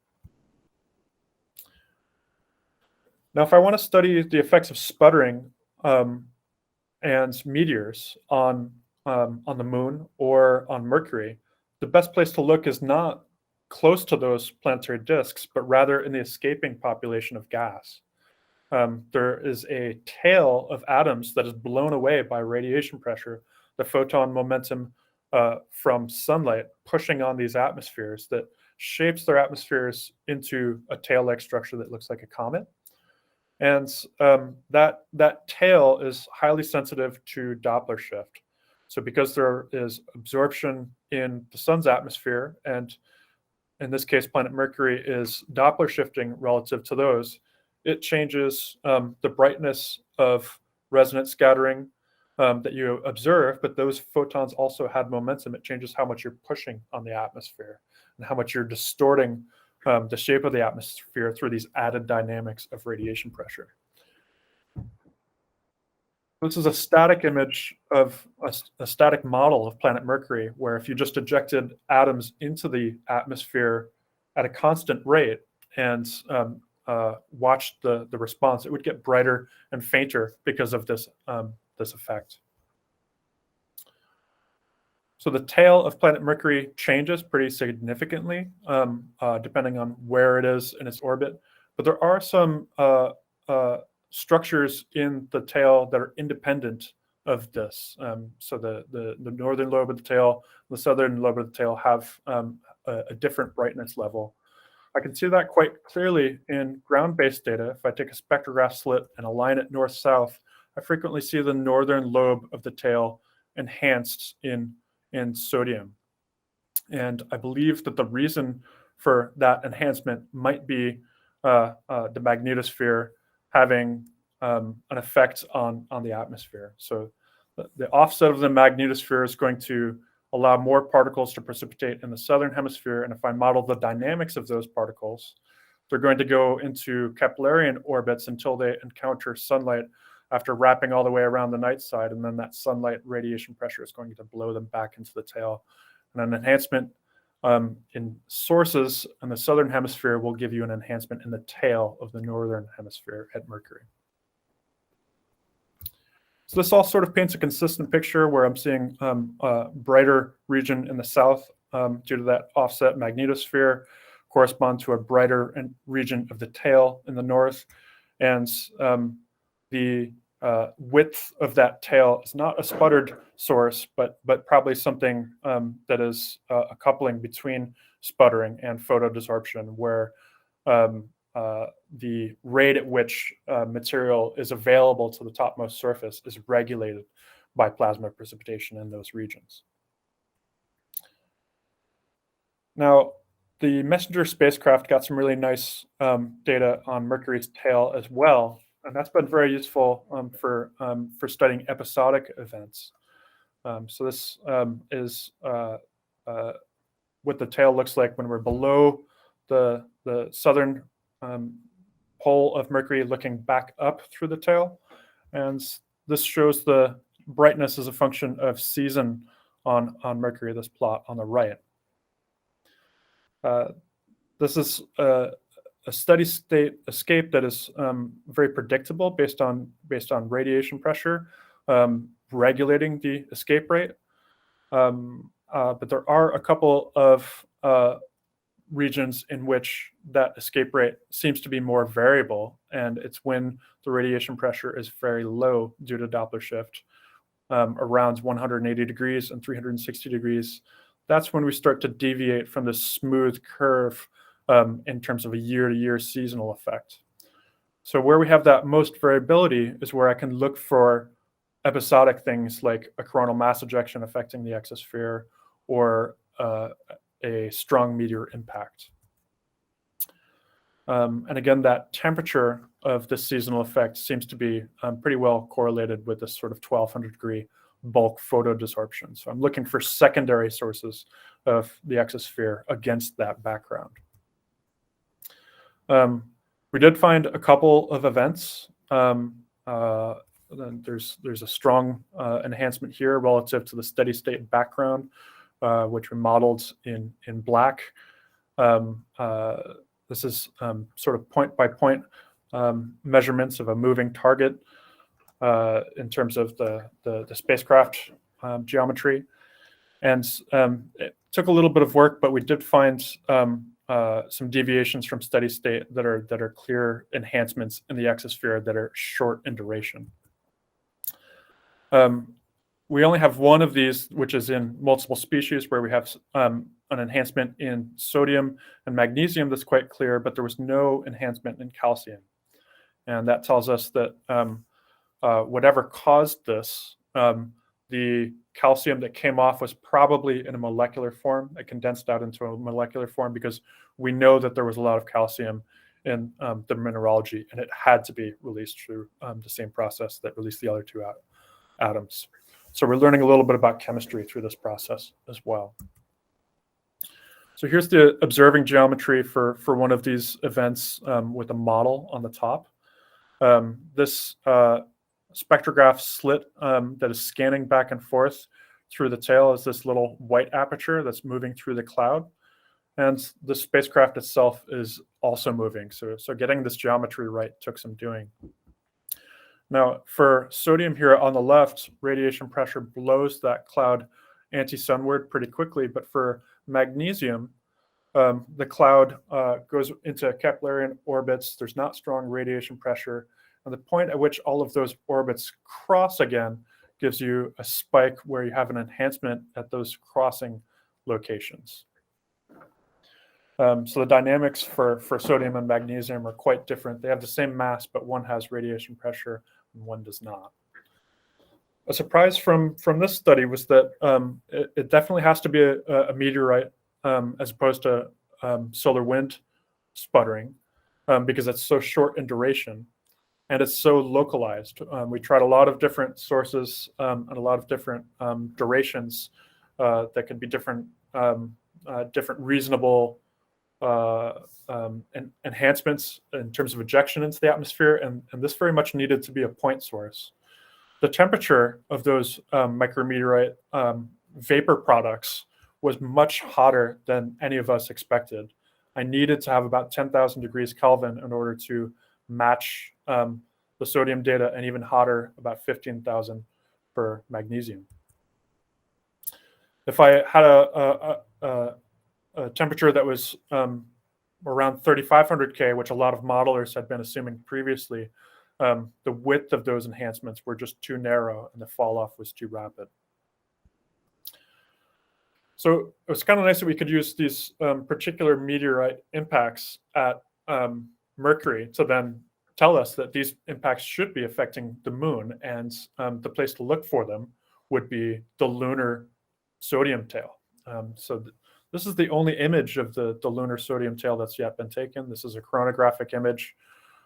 Now, if I want to study the effects of sputtering and meteors on the moon or on Mercury, the best place to look is not close to those planetary disks, but rather in the escaping population of gas. There is a tail of atoms that is blown away by radiation pressure, the photon momentum from sunlight pushing on these atmospheres that shapes their atmospheres into a tail-like structure that looks like a comet. And that tail is highly sensitive to Doppler shift. So because there is absorption in the sun's atmosphere, and in this case, planet Mercury is Doppler shifting relative to those, it changes the brightness of resonant scattering that you observe, but those photons also had momentum. It changes how much you're pushing on the atmosphere and how much you're distorting the shape of the atmosphere through these added dynamics of radiation pressure. This is a static image of a static model of planet Mercury, where if you just ejected atoms into the atmosphere at a constant rate and watched the response, it would get brighter and fainter because of this effect. So the tail of planet Mercury changes pretty significantly depending on where it is in its orbit. But there are some structures in the tail that are independent of this. So the northern lobe of the tail, the southern lobe of the tail have a different brightness level. I can see that quite clearly in ground-based data. If I take a spectrograph slit and align it north-south, I frequently see the northern lobe of the tail enhanced in sodium. And I believe that the reason for that enhancement might be the magnetosphere having an effect on the atmosphere. So the offset of the magnetosphere is going to allow more particles to precipitate in the southern hemisphere. And if I model the dynamics of those particles, they're going to go into Keplerian orbits until they encounter sunlight after wrapping all the way around the night side. And then that sunlight radiation pressure is going to blow them back into the tail. And an enhancement in sources in the southern hemisphere will give you an enhancement in the tail of the northern hemisphere at Mercury. So this all sort of paints a consistent picture where I'm seeing a brighter region in the south due to that offset magnetosphere correspond to a brighter region of the tail in the north. And the width of that tail is not a sputtered source, but probably something that is a coupling between sputtering and photodesorption, where the rate at which material is available to the topmost surface is regulated by plasma precipitation in those regions. Now, the Messenger spacecraft got some really nice data on Mercury's tail as well, and that's been very useful for studying episodic events. So this is what the tail looks like when we're below the southern pole of Mercury, looking back up through the tail. And this shows the brightness as a function of season on Mercury, this plot on the right. This is a steady state escape that is very predictable based on radiation pressure regulating the escape rate. But there are a couple of regions in which that escape rate seems to be more variable, and it's when the radiation pressure is very low due to Doppler shift, around 180 degrees and 360 degrees, that's when we start to deviate from the smooth curve in terms of a year-to-year seasonal effect. So where we have that most variability is where I can look for episodic things like a coronal mass ejection affecting the exosphere or a strong meteor impact. And again, that temperature of this seasonal effect seems to be pretty well correlated with this sort of 1200 degree bulk photodesorption. So I'm looking for secondary sources of the exosphere against that background. We did find a couple of events. There's a strong enhancement here relative to the steady state background, which we modeled in black. This is sort of point by point measurements of a moving target in terms of the spacecraft geometry. And it took a little bit of work, but we did find some deviations from steady state that are clear enhancements in the exosphere that are short in duration. We only have one of these, which is in multiple species, where we have an enhancement in sodium and magnesium that's quite clear, but there was no enhancement in calcium. And that tells us that whatever caused this, the calcium that came off was probably in a molecular form. It condensed out into a molecular form because we know that there was a lot of calcium in the mineralogy, and it had to be released through the same process that released the other two atoms. So we're learning a little bit about chemistry through this process as well. So here's the observing geometry for one of these events with a model on the top. This spectrograph slit that is scanning back and forth through the tail is this little white aperture that's moving through the cloud. And the spacecraft itself is also moving. So getting this geometry right took some doing. Now, for sodium here on the left, radiation pressure blows that cloud anti-sunward pretty quickly. But for magnesium, the cloud goes into Keplerian orbits. There's not strong radiation pressure. And the point at which all of those orbits cross again gives you a spike where you have an enhancement at those crossing locations. So the dynamics for sodium and magnesium are quite different. They have the same mass, but one has radiation pressure and one does not. A surprise from this study was that it definitely has to be a meteorite as opposed to solar wind sputtering because it's so short in duration and it's so localized. We tried a lot of different sources and a lot of different durations that could be different reasonable enhancements in terms of ejection into the atmosphere, and this very much needed to be a point source. The temperature of those micrometeorite vapor products was much hotter than any of us expected. I needed to have about 10,000 degrees Kelvin in order to match the sodium data, and even hotter, about 15,000 for magnesium. If I had a temperature that was around 3,500 K, which a lot of modelers had been assuming previously, the width of those enhancements were just too narrow and the fall off was too rapid. So it was kind of nice that we could use these particular meteorite impacts at Mercury to then tell us that these impacts should be affecting the moon, and the place to look for them would be the lunar sodium tail. This is the only image of the lunar sodium tail that's yet been taken. This is a chronographic image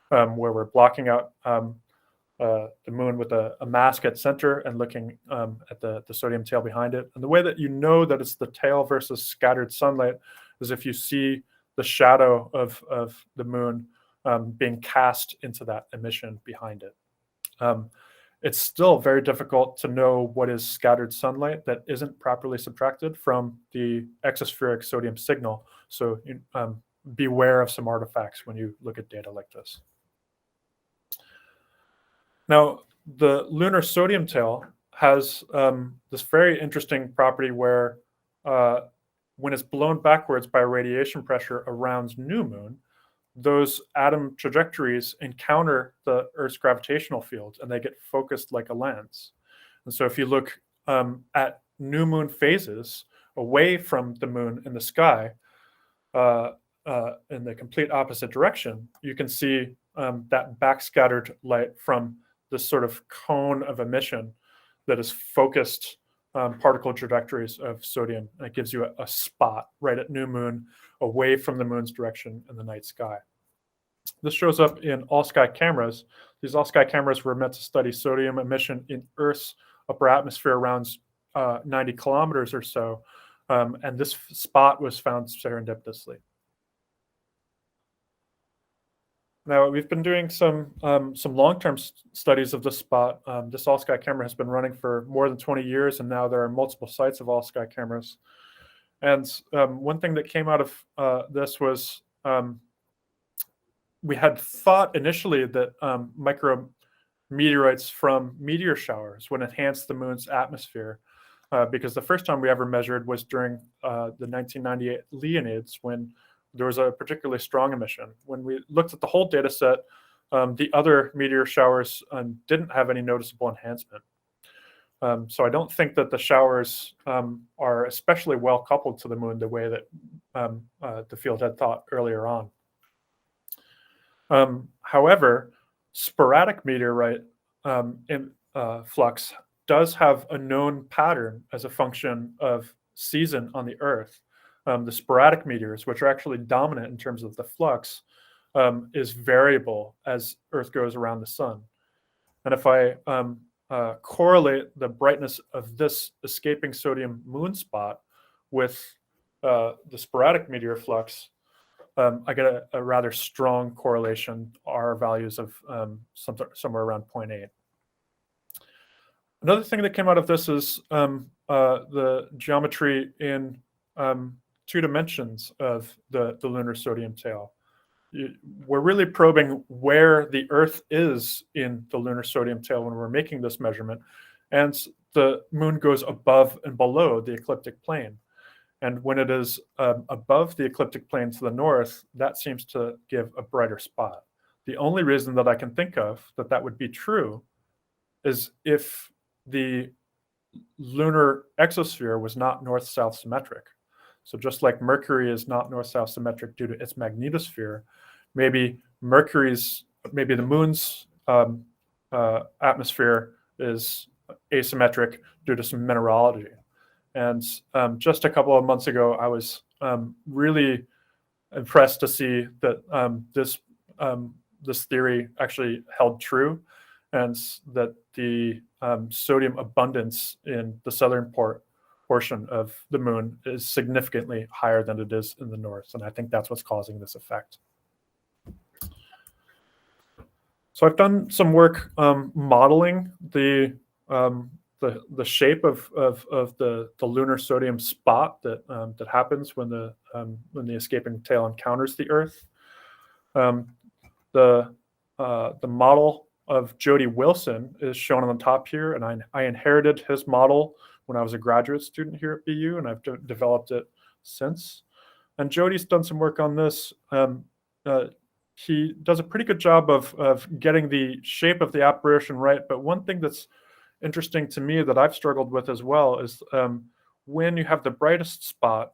where we're blocking out the moon with a mask at center and looking at the sodium tail behind it. And the way that you know that it's the tail versus scattered sunlight is if you see the shadow of the moon being cast into that emission behind it. It's still very difficult to know what is scattered sunlight that isn't properly subtracted from the exospheric sodium signal. So beware of some artifacts when you look at data like this. Now, the lunar sodium tail has this very interesting property where when it's blown backwards by radiation pressure around new moon, those atom trajectories encounter the Earth's gravitational field and they get focused like a lens. And so if you look at new moon phases away from the moon in the sky, in the complete opposite direction, you can see that backscattered light from this sort of cone of emission that is focused particle trajectories of sodium. And it gives you a spot right at new moon away from the moon's direction in the night sky. This shows up in all-sky cameras. These all-sky cameras were meant to study sodium emission in Earth's upper atmosphere around 90 kilometers or so. And this spot was found serendipitously. Now, we've been doing some long-term studies of this spot. This all-sky camera has been running for more than 20 years, and now there are multiple sites of all-sky cameras. And one thing that came out of this was we had thought initially that micrometeorites from meteor showers would enhance the moon's atmosphere, because the first time we ever measured was during the 1998 Leonids, when there was a particularly strong emission. When we looked at the whole data set, the other meteor showers didn't have any noticeable enhancement. So I don't think that the showers are especially well coupled to the moon the way that the field had thought earlier on. However, sporadic meteorite flux does have a known pattern as a function of season on the Earth. The sporadic meteors, which are actually dominant in terms of the flux, is variable as Earth goes around the sun. And if I correlate the brightness of this escaping sodium moon spot with the sporadic meteor flux, I get a rather strong correlation, R values of somewhere around 0.8. Another thing that came out of this is the geometry in 2 dimensions of the lunar sodium tail. We're really probing where the Earth is in the lunar sodium tail when we're making this measurement, and the moon goes above and below the ecliptic plane. And when it is above the ecliptic plane to the north, that seems to give a brighter spot. The only reason that I can think of that would be true is if the lunar exosphere was not north-south symmetric. So just like Mercury is not north-south symmetric due to its magnetosphere, maybe the moon's atmosphere is asymmetric due to some mineralogy. And just a couple of months ago, I was really impressed to see that this theory actually held true, and that the sodium abundance in the southern portion of the moon is significantly higher than it is in the north. And I think that's what's causing this effect. So I've done some work modeling the shape of the lunar sodium spot that happens when the escaping tail encounters the Earth. The model of Jody Wilson is shown on the top here, and I inherited his model when I was a graduate student here at BU, and I've developed it since. And Jody's done some work on this. He does a pretty good job of getting the shape of the apparition right, but one thing that's interesting to me that I've struggled with as well is when you have the brightest spot,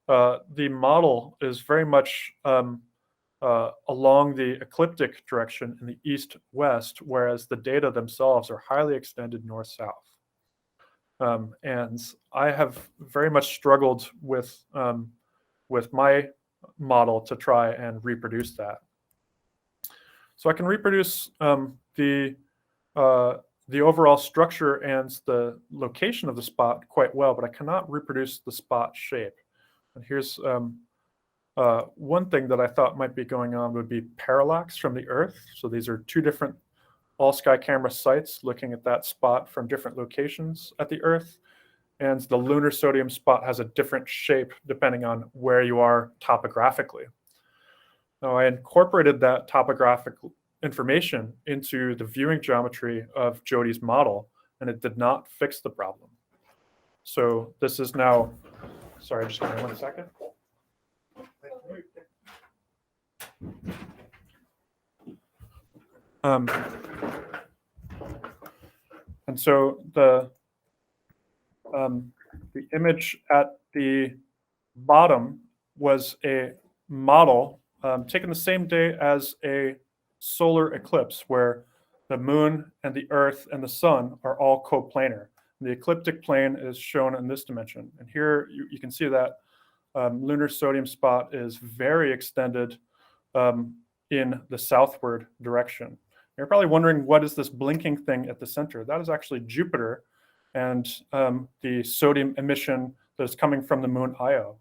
the model is very much along the ecliptic direction in the east-west, whereas the data themselves are highly extended north-south. And I have very much struggled with my model to try and reproduce that. So I can reproduce the overall structure and the location of the spot quite well, but I cannot reproduce the spot shape. And here's one thing that I thought might be going on would be parallax from the Earth. So these are 2 different all-sky camera sites looking at that spot from different locations at the Earth. And the lunar sodium spot has a different shape depending on where you are topographically. Now, I incorporated that topographic information into the viewing geometry of Jody's model, and it did not fix the problem. So this is now, sorry, just give me 1 second. And so the the image at the bottom was a model taken the same day as a solar eclipse, where the moon and the Earth and the sun are all coplanar. The ecliptic plane is shown in this dimension. And here you can see that lunar sodium spot is very extended in the southward direction. You're probably wondering, what is this blinking thing at the center? That is actually Jupiter and the sodium emission that is coming from the moon Io.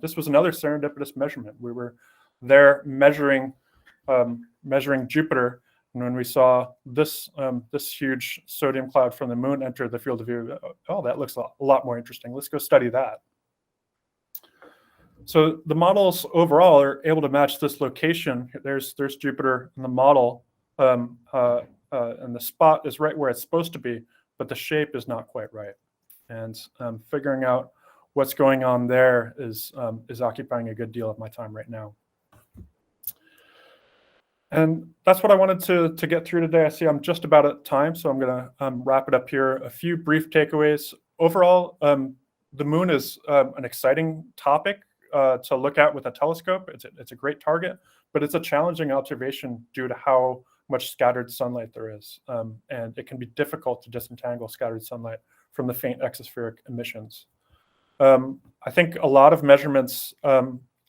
This was another serendipitous measurement. We were there measuring Jupiter, and when we saw this this huge sodium cloud from the moon enter the field of view, oh, that looks a lot more interesting. Let's go study that. So the models overall are able to match this location. There's Jupiter in the model, and the spot is right where it's supposed to be, but the shape is not quite right. And figuring out what's going on there is occupying a good deal of my time right now. And that's what I wanted to get through today. I see I'm just about at time, so I'm going to wrap it up here. A few brief takeaways. Overall, the moon is an exciting topic to look at with a telescope. It's a great target, but it's a challenging observation due to how much scattered sunlight there is. And it can be difficult to disentangle scattered sunlight from the faint exospheric emissions. I think a lot of measurements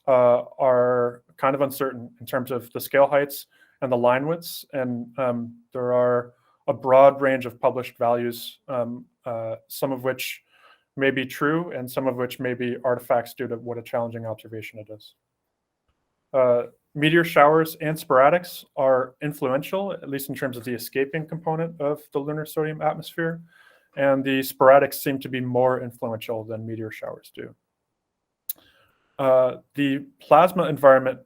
are kind of uncertain in terms of the scale heights and the line widths. And there are a broad range of published values, some of which may be true and some of which may be artifacts due to what a challenging observation it is. Meteor showers and sporadics are influential, at least in terms of the escaping component of the lunar sodium atmosphere. And the sporadics seem to be more influential than meteor showers do. The plasma environment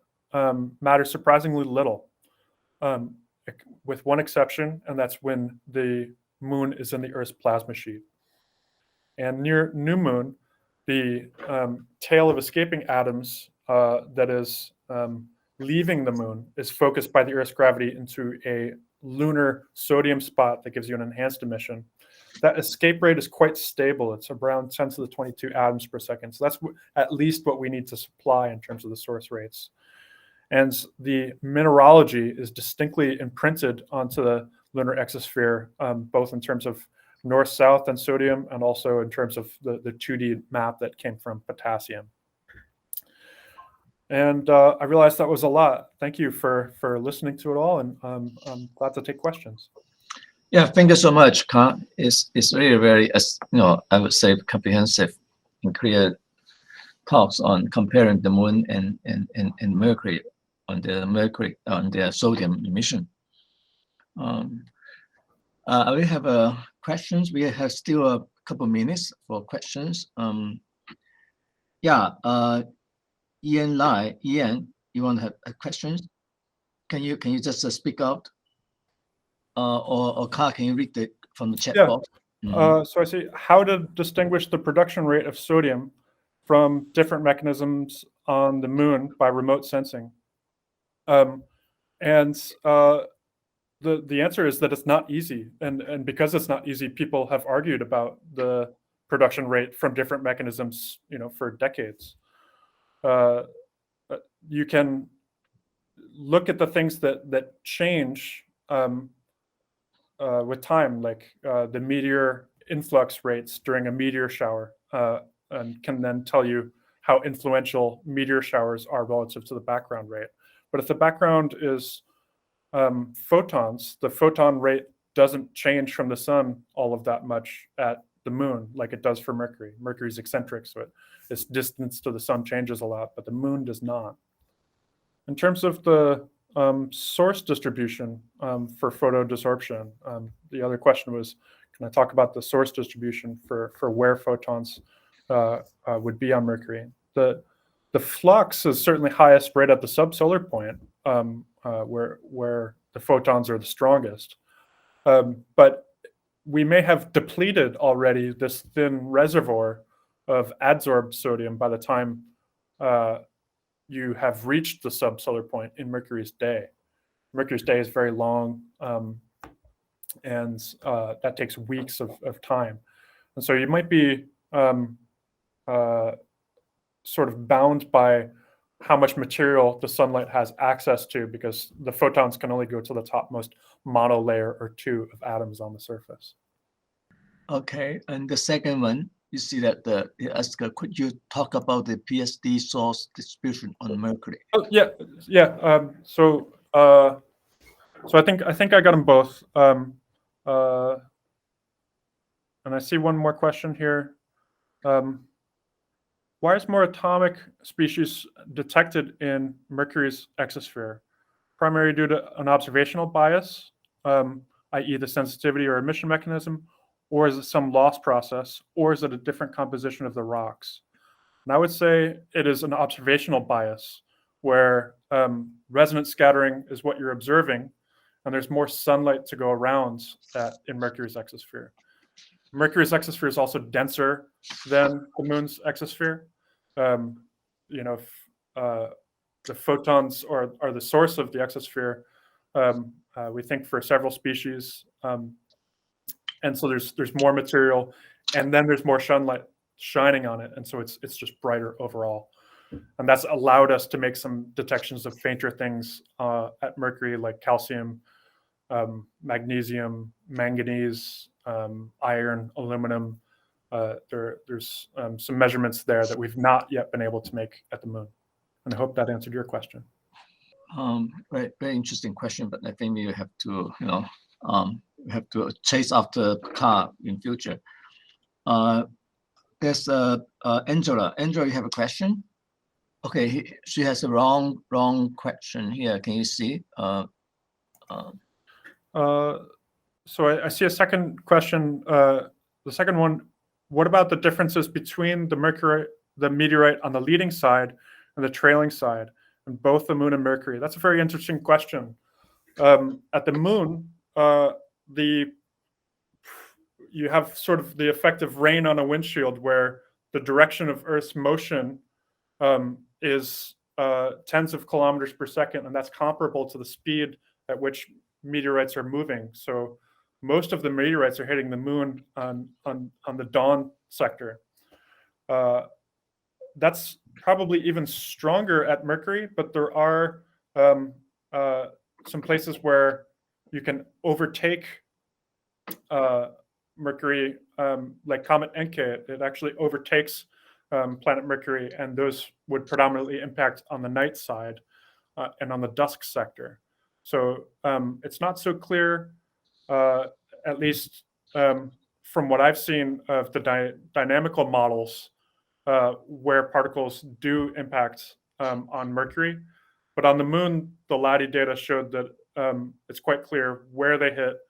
matters surprisingly little, with one exception, and that's when the moon is in the Earth's plasma sheet. And near new moon, the tail of escaping atoms that is leaving the moon is focused by the Earth's gravity into a lunar sodium spot that gives you an enhanced emission. That escape rate is quite stable. It's around 10 to the 22 atoms per second. So that's at least what we need to supply in terms of the source rates. And the mineralogy is distinctly imprinted onto the lunar exosphere, both in terms of north-south and sodium, and also in terms of the 2D map that came from potassium. And I realized that was a lot. Thank you for listening to it all, and I'm glad to take questions. Yeah, thank you so much, Carl. It's really very, I would say, comprehensive and clear talks on comparing the moon and Mercury on the sodium emission. We have questions. We have still a couple minutes for questions. Ian Lai, Ian, you want to have questions? Can you just speak out? Or Carl, can you read from the chat box? So I see how to distinguish the production rate of sodium from different mechanisms on the moon by remote sensing. The answer is that it's not easy, and because it's not easy, people have argued about the production rate from different mechanisms, for decades. You can look at the things that change with time, like the meteor influx rates during a meteor shower, and can then tell you how influential meteor showers are relative to the background rate. But if the background is photons, the photon rate doesn't change from the sun all of that much at the moon like it does for Mercury. Mercury's eccentric, so its distance to the sun changes a lot, but the moon does not. In terms of the source distribution for photodesorption, the other question was, can I talk about the source distribution for where photons would be on Mercury? The flux is certainly highest right at the subsolar point, where the photons are the strongest. But we may have depleted already this thin reservoir of adsorbed sodium by the time you have reached the subsolar point in Mercury's day. Mercury's day is very long, and that takes weeks of time. And so you might be sort of bound by how much material the sunlight has access to, because the photons can only go to the topmost monolayer or two of atoms on the surface. Okay, and the second one, you see that he asked, could you talk about the PSD source distribution on Mercury? Oh, yeah. So I think I got them both. And I see one more question here. Why is more atomic species detected in Mercury's exosphere? Primarily due to an observational bias, i.e. the sensitivity or emission mechanism, or is it some loss process, or is it a different composition of the rocks? And I would say it is an observational bias where resonant scattering is what you're observing, and there's more sunlight to go around in Mercury's exosphere. Mercury's exosphere is also denser than the moon's exosphere. The photons are the source of the exosphere, we think, for several species. And so there's more material, and then there's more sunlight shining on it, and so it's just brighter overall. And that's allowed us to make some detections of fainter things at Mercury, like calcium, magnesium, manganese, iron, aluminum. There's some measurements there that we've not yet been able to make at the moon. And I hope that answered your question. Very, very interesting question, but I think we have to, we have to chase after car in future. There's Angela. Angela, you have a question? Okay, she has a wrong question here. Can you see? So I see a second question. The second one: what about the differences between the meteorite on the leading side and the trailing side, and both the moon and Mercury? That's a very interesting question. At the moon, you have sort of the effect of rain on a windshield, where the direction of Earth's motion is tens of kilometers per second, and that's comparable to the speed at which meteorites are moving. So most of the meteorites are hitting the moon on the dawn sector. That's probably even stronger at Mercury, but there are some places where you can overtake Mercury, like Comet Encke. It actually overtakes planet Mercury, and those would predominantly impact on the night side and on the dusk sector. So it's not so clear, at least from what I've seen of the dynamical models, where particles do impact on Mercury. But on the moon, the LADI data showed that it's quite clear where they hit.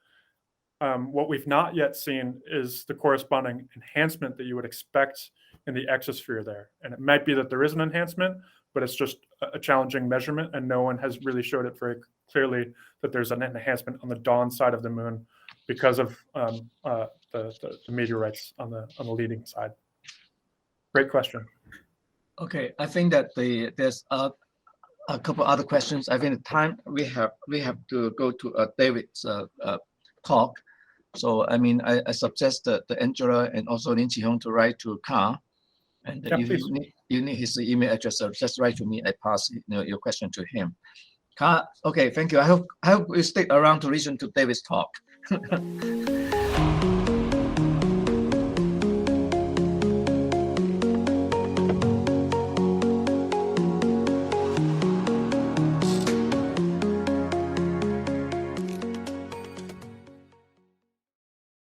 What we've not yet seen is the corresponding enhancement that you would expect in the exosphere there. And it might be that there is an enhancement, but it's just a challenging measurement, and no one has really showed it very clearly that there's an enhancement on the dawn side of the moon because of the meteorites on the leading side. Great question. Okay, I think that there's a couple other questions. I think the time we have to go to David's talk. So I mean, I suggest that Angela and also Lin Qihong to write to Carl, and if you need his email address, so just write to me. I pass your question to him. Carl, okay, thank you. I hope you stick around to listen to David's talk.